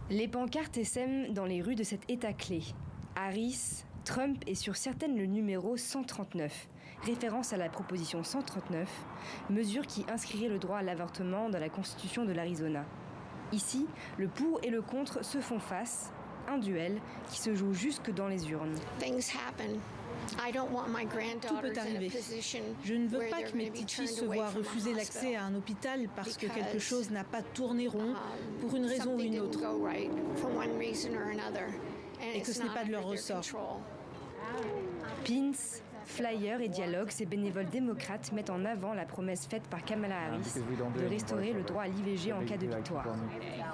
Les pancartes essaiment dans les rues de cet État clé. Harris, Trump et sur certaines le numéro 139, référence à la proposition 139, mesure qui inscrirait le droit à l'avortement dans la Constitution de l'Arizona. Ici, le pour et le contre se font face, un duel qui se joue jusque dans les urnes. Tout peut arriver. Je ne veux pas que mes petites filles se voient refuser l'accès à un hôpital parce que quelque chose n'a pas tourné rond pour une raison ou une autre. Et que ce n'est pas de leur ressort. Pins, flyers et dialogues, ces bénévoles démocrates mettent en avant la promesse faite par Kamala Harris de restaurer le droit à l'IVG en cas de victoire.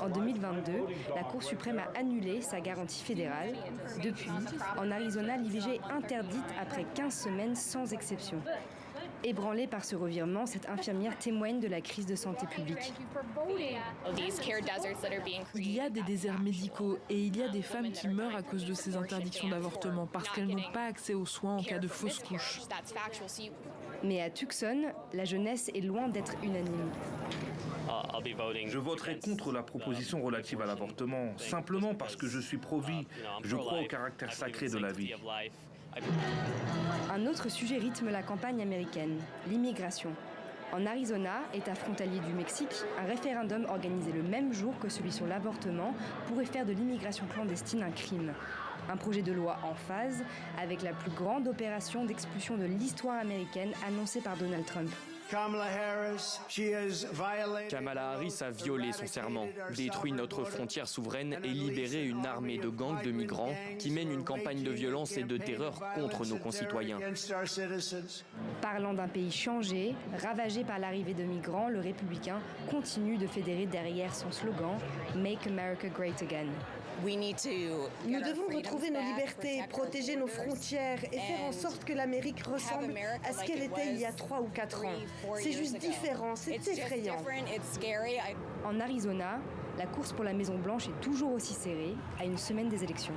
En 2022, la Cour suprême a annulé sa garantie fédérale. Depuis, en Arizona, l'IVG est interdite après 15 semaines sans exception. Ébranlée par ce revirement, cette infirmière témoigne de la crise de santé publique. Il y a des déserts médicaux et il y a des femmes qui meurent à cause de ces interdictions d'avortement parce qu'elles n'ont pas accès aux soins en cas de fausse couche. Mais à Tucson, la jeunesse est loin d'être unanime. Je voterai contre la proposition relative à l'avortement, simplement parce que je suis pro-vie. Je crois au caractère sacré de la vie. Un autre sujet rythme la campagne américaine, l'immigration. En Arizona, État frontalier du Mexique, un référendum organisé le même jour que celui sur l'avortement pourrait faire de l'immigration clandestine un crime. Un projet de loi en phase avec la plus grande opération d'expulsion de l'histoire américaine annoncée par Donald Trump. Kamala Harris a violé son serment, détruit notre frontière souveraine et libéré une armée de gangs de migrants qui mènent une campagne de violence et de terreur contre nos concitoyens. Parlant d'un pays changé, ravagé par l'arrivée de migrants, le républicain continue de fédérer derrière son slogan « Make America Great Again ». Nous devons retrouver nos libertés, protéger nos frontières et faire en sorte que l'Amérique ressemble à ce qu'elle était il y a 3 ou 4 ans. C'est juste différent, c'est effrayant. En Arizona, la course pour la Maison-Blanche est toujours aussi serrée à une semaine des élections.